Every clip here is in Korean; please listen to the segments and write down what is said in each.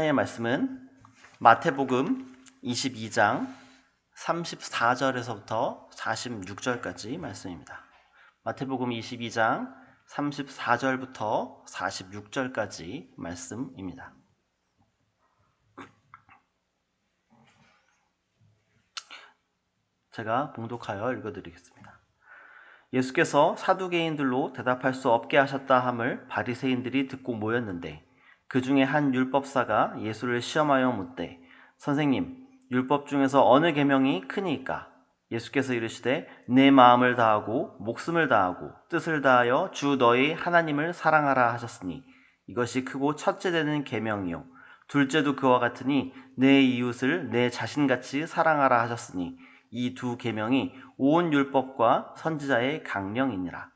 하나님의 말씀은 마태복음 22장 34절에서부터 46절까지 말씀입니다. 마태복음 22장 34절부터 46절까지 말씀입니다. 제가 봉독하여 읽어드리겠습니다. 예수께서 사두개인들로 대답할 수 없게 하셨다 함을 바리새인들이 듣고 모였는데 그 중에 한 율법사가 예수를 시험하여 묻되 선생님, 율법 중에서 어느 계명이 크니이까? 예수께서 이르시되 내 마음을 다하고 목숨을 다하고 뜻을 다하여 주 너희 하나님을 사랑하라 하셨으니 이것이 크고 첫째 되는 계명이요 둘째도 그와 같으니 내 이웃을 내 자신같이 사랑하라 하셨으니 이 두 계명이 온 율법과 선지자의 강령이니라.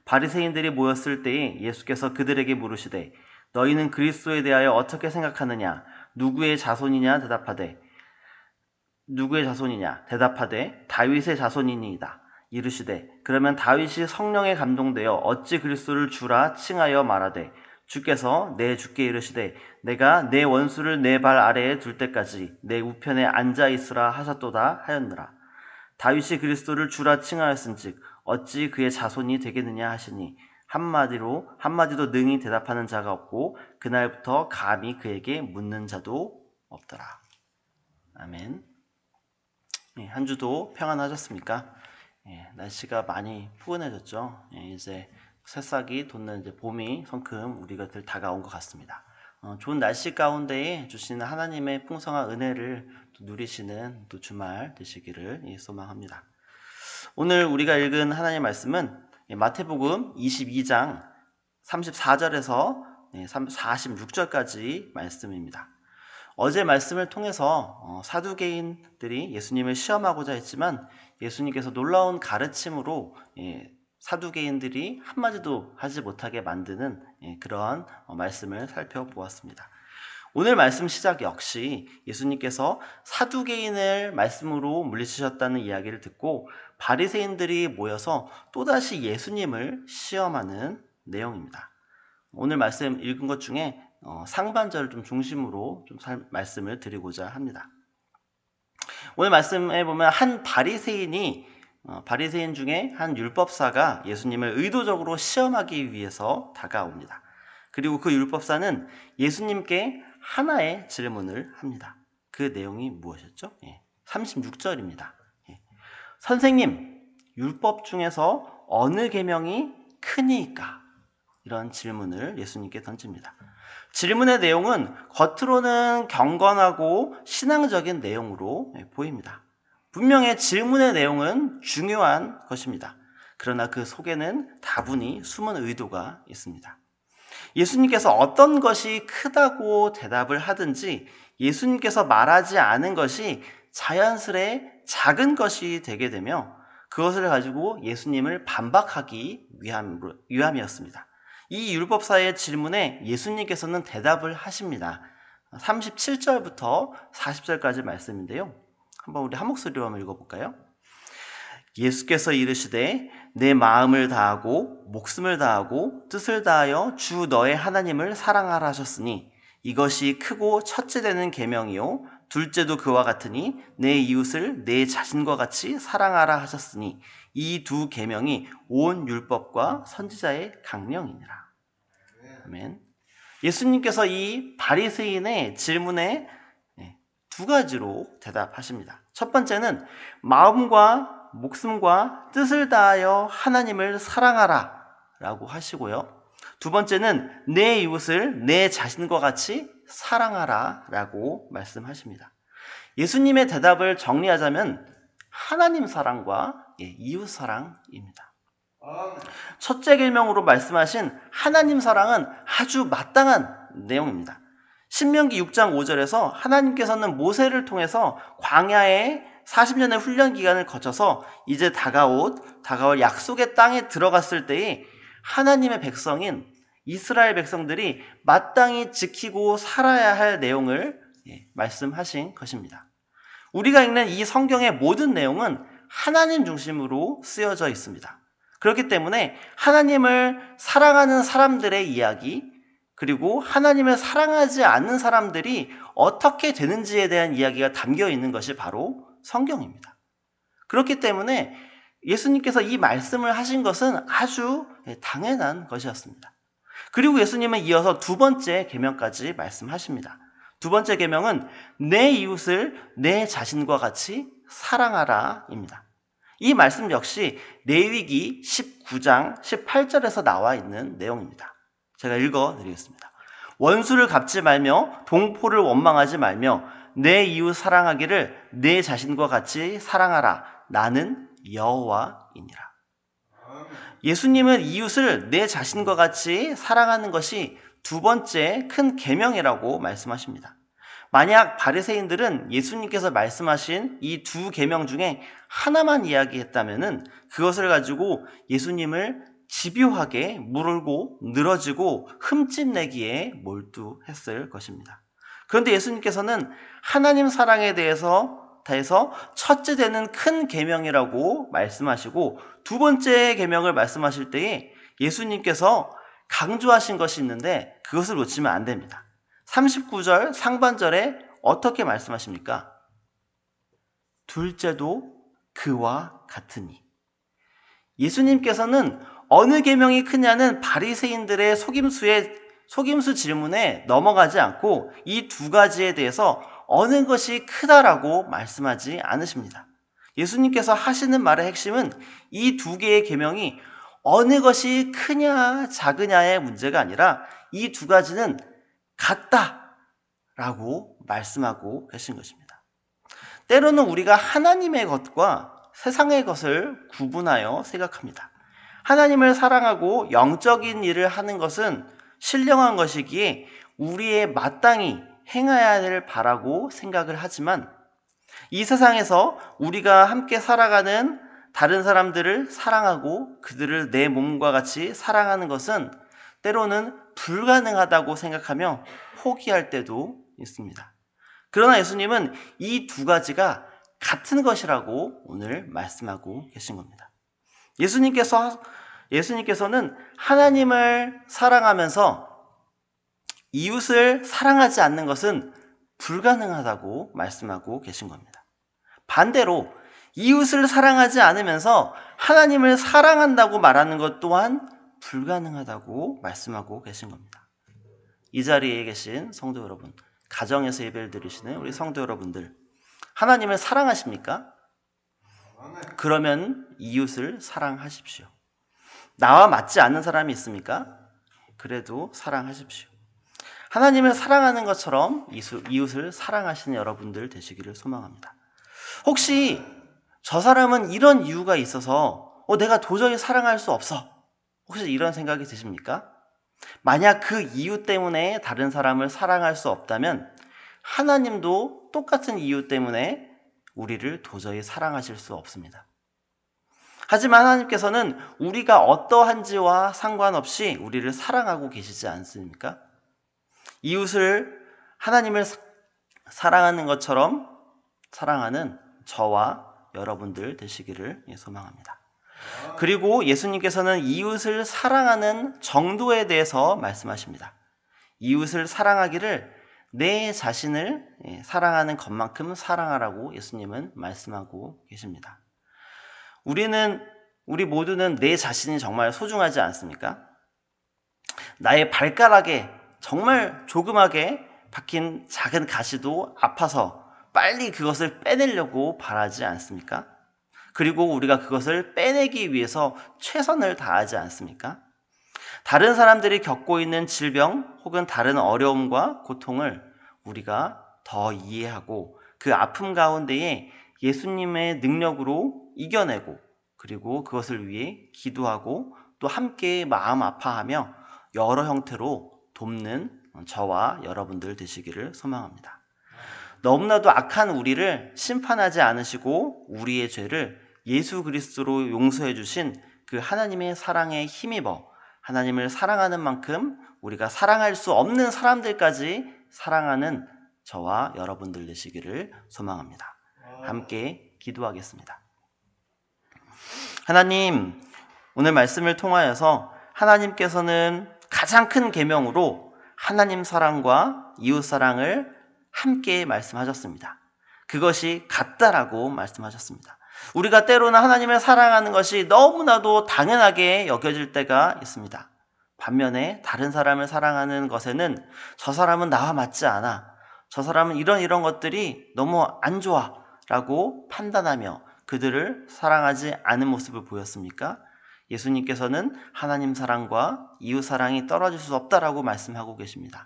바리새인들이 모였을 때에 예수께서 그들에게 물으시되 너희는 그리스도에 대하여 어떻게 생각하느냐? 누구의 자손이냐? 대답하되 다윗의 자손이니이다. 이르시되 그러면 다윗이 성령에 감동되어 어찌 그리스도를 주라 칭하여 말하되 주께서 내 주께 이르시되 내가 내 원수를 내 발 아래에 둘 때까지 내 우편에 앉아 있으라 하셨도다 하였느라. 다윗이 그리스도를 주라 칭하였은즉 어찌 그의 자손이 되겠느냐 하시니 한마디도 능히 대답하는 자가 없고 그날부터 감히 그에게 묻는 자도 없더라. 아멘. 한 주도 평안하셨습니까? 날씨가 많이 푸근해졌죠. 이제 새싹이 돋는 이제 봄이 성큼 우리 곁을 다가온 것 같습니다. 좋은 날씨 가운데에 주시는 하나님의 풍성한 은혜를 또 누리시는 또 주말 되시기를 소망합니다. 오늘 우리가 읽은 하나님의 말씀은 마태복음 22장 34절에서 46절까지 말씀입니다. 어제 말씀을 통해서 사두개인들이 예수님을 시험하고자 했지만 예수님께서 놀라운 가르침으로 사두개인들이 한마디도 하지 못하게 만드는 그러한 말씀을 살펴보았습니다. 오늘 말씀 시작 역시 예수님께서 사두개인을 말씀으로 물리치셨다는 이야기를 듣고 바리새인들이 모여서 또다시 예수님을 시험하는 내용입니다. 오늘 말씀 읽은 것 중에 상반절을 좀 중심으로 좀 말씀을 드리고자 합니다. 오늘 말씀에 보면 한 바리새인 중에 한 율법사가 예수님을 의도적으로 시험하기 위해서 다가옵니다. 그리고 그 율법사는 예수님께 하나의 질문을 합니다. 그 내용이 무엇이었죠? 36절입니다. 선생님, 율법 중에서 어느 계명이 크니이까? 이런 질문을 예수님께 던집니다. 질문의 내용은 겉으로는 경건하고 신앙적인 내용으로 보입니다. 분명히 질문의 내용은 중요한 것입니다. 그러나 그 속에는 다분히 숨은 의도가 있습니다. 예수님께서 어떤 것이 크다고 대답을 하든지 예수님께서 말하지 않은 것이 자연스레 작은 것이 되게 되며 그것을 가지고 예수님을 반박하기 위함이었습니다. 이 율법사의 질문에 예수님께서는 대답을 하십니다. 37절부터 40절까지 말씀인데요. 한번 우리 한 목소리로 한번 읽어볼까요? 예수께서 이르시되 내 마음을 다하고 목숨을 다하고 뜻을 다하여 주 너의 하나님을 사랑하라 하셨으니 이것이 크고 첫째 되는 계명이요 둘째도 그와 같으니 내 이웃을 내 자신과 같이 사랑하라 하셨으니 이 두 계명이 온 율법과 선지자의 강령이니라. 아멘. 예수님께서 이 바리새인의 질문에 두 가지로 대답하십니다. 첫 번째는 마음과 목숨과 뜻을 다하여 하나님을 사랑하라 라고 하시고요. 두 번째는 내 이웃을 내 자신과 같이 사랑하라 라고 말씀하십니다. 예수님의 대답을 정리하자면 하나님 사랑과 이웃 사랑입니다. 첫째 계명으로 말씀하신 하나님 사랑은 아주 마땅한 내용입니다. 신명기 6장 5절에서 하나님께서는 모세를 통해서 광야에 40년의 훈련 기간을 거쳐서 이제 다가올 약속의 땅에 들어갔을 때에 하나님의 백성인 이스라엘 백성들이 마땅히 지키고 살아야 할 내용을 말씀하신 것입니다. 우리가 읽는 이 성경의 모든 내용은 하나님 중심으로 쓰여져 있습니다. 그렇기 때문에 하나님을 사랑하는 사람들의 이야기, 그리고 하나님을 사랑하지 않는 사람들이 어떻게 되는지에 대한 이야기가 담겨 있는 것이 바로 성경입니다. 그렇기 때문에 예수님께서 이 말씀을 하신 것은 아주 당연한 것이었습니다. 그리고 예수님은 이어서 두 번째 계명까지 말씀하십니다. 두 번째 계명은 내 이웃을 내 자신과 같이 사랑하라입니다. 이 말씀 역시 레위기 19장 18절에서 나와 있는 내용입니다. 제가 읽어드리겠습니다. 원수를 갚지 말며 동포를 원망하지 말며 내 이웃 사랑하기를 내 자신과 같이 사랑하라. 나는 여호와이니라. 예수님은 이웃을 내 자신과 같이 사랑하는 것이 두 번째 큰 계명이라고 말씀하십니다. 만약 바리새인들은 예수님께서 말씀하신 이 두 계명 중에 하나만 이야기했다면은 그것을 가지고 예수님을 집요하게 물고 늘어지고 흠집내기에 몰두했을 것입니다. 그런데 예수님께서는 하나님 사랑에 대해서 첫째 되는 큰 계명이라고 말씀하시고 두 번째 계명을 말씀하실 때에 예수님께서 강조하신 것이 있는데 그것을 놓치면 안 됩니다. 39절 상반절에 어떻게 말씀하십니까? 둘째도 그와 같으니. 예수님께서는 어느 계명이 크냐는 바리새인들의 속임수 질문에 넘어가지 않고 이 두 가지에 대해서 어느 것이 크다라고 말씀하지 않으십니다. 예수님께서 하시는 말의 핵심은 이 두 개의 계명이 어느 것이 크냐 작으냐의 문제가 아니라 이 두 가지는 같다라고 말씀하고 계신 것입니다. 때로는 우리가 하나님의 것과 세상의 것을 구분하여 생각합니다. 하나님을 사랑하고 영적인 일을 하는 것은 신령한 것이기에 우리의 마땅히 행해야 될 바라고 생각을 하지만 이 세상에서 우리가 함께 살아가는 다른 사람들을 사랑하고 그들을 내 몸과 같이 사랑하는 것은 때로는 불가능하다고 생각하며 포기할 때도 있습니다. 그러나 예수님은 이 두 가지가 같은 것이라고 오늘 말씀하고 계신 겁니다. 예수님께서는 하나님을 사랑하면서 이웃을 사랑하지 않는 것은 불가능하다고 말씀하고 계신 겁니다. 반대로 이웃을 사랑하지 않으면서 하나님을 사랑한다고 말하는 것 또한 불가능하다고 말씀하고 계신 겁니다. 이 자리에 계신 성도 여러분, 가정에서 예배를 드리시는 우리 성도 여러분들, 하나님을 사랑하십니까? 그러면 이웃을 사랑하십시오. 나와 맞지 않는 사람이 있습니까? 그래도 사랑하십시오. 하나님을 사랑하는 것처럼 이웃을 사랑하시는 여러분들 되시기를 소망합니다. 혹시 저 사람은 이런 이유가 있어서 내가 도저히 사랑할 수 없어. 혹시 이런 생각이 드십니까? 만약 그 이유 때문에 다른 사람을 사랑할 수 없다면 하나님도 똑같은 이유 때문에 우리를 도저히 사랑하실 수 없습니다. 하지만 하나님께서는 우리가 어떠한지와 상관없이 우리를 사랑하고 계시지 않습니까? 이웃을 하나님을 사랑하는 것처럼 사랑하는 저와 여러분들 되시기를 소망합니다. 그리고 예수님께서는 이웃을 사랑하는 정도에 대해서 말씀하십니다. 이웃을 사랑하기를 내 자신을 사랑하는 것만큼 사랑하라고 예수님은 말씀하고 계십니다. 우리 모두는 내 자신이 정말 소중하지 않습니까? 나의 발가락에 정말 조그맣게 박힌 작은 가시도 아파서 빨리 그것을 빼내려고 바라지 않습니까? 그리고 우리가 그것을 빼내기 위해서 최선을 다하지 않습니까? 다른 사람들이 겪고 있는 질병 혹은 다른 어려움과 고통을 우리가 더 이해하고 그 아픔 가운데에 예수님의 능력으로 이겨내고 그리고 그것을 위해 기도하고 또 함께 마음 아파하며 여러 형태로 돕는 저와 여러분들 되시기를 소망합니다. 너무나도 악한 우리를 심판하지 않으시고 우리의 죄를 예수 그리스도로 용서해 주신 그 하나님의 사랑에 힘입어 하나님을 사랑하는 만큼 우리가 사랑할 수 없는 사람들까지 사랑하는 저와 여러분들 되시기를 소망합니다. 함께 기도하겠습니다. 하나님, 오늘 말씀을 통하여서 하나님께서는 가장 큰 계명으로 하나님 사랑과 이웃 사랑을 함께 말씀하셨습니다. 그것이 같다라고 말씀하셨습니다. 우리가 때로는 하나님을 사랑하는 것이 너무나도 당연하게 여겨질 때가 있습니다. 반면에 다른 사람을 사랑하는 것에는 저 사람은 나와 맞지 않아, 저 사람은 이런 것들이 너무 안 좋아 라고 판단하며 그들을 사랑하지 않은 모습을 보였습니까? 예수님께서는 하나님 사랑과 이웃 사랑이 떨어질 수 없다라고 말씀하고 계십니다.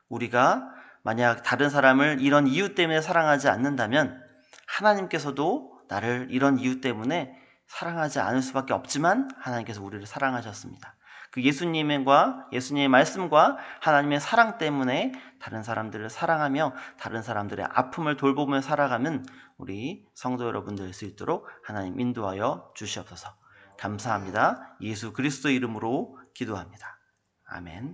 우리가 만약 다른 사람을 이런 이유 때문에 사랑하지 않는다면 하나님께서도 나를 이런 이유 때문에 사랑하지 않을 수밖에 없지만 하나님께서 우리를 사랑하셨습니다. 그 예수님의 말씀과 하나님의 사랑 때문에 다른 사람들을 사랑하며 다른 사람들의 아픔을 돌보며 살아가는 우리 성도 여러분들 될 수 있도록 하나님 인도하여 주시옵소서. 감사합니다. 예수 그리스도 이름으로 기도합니다. 아멘.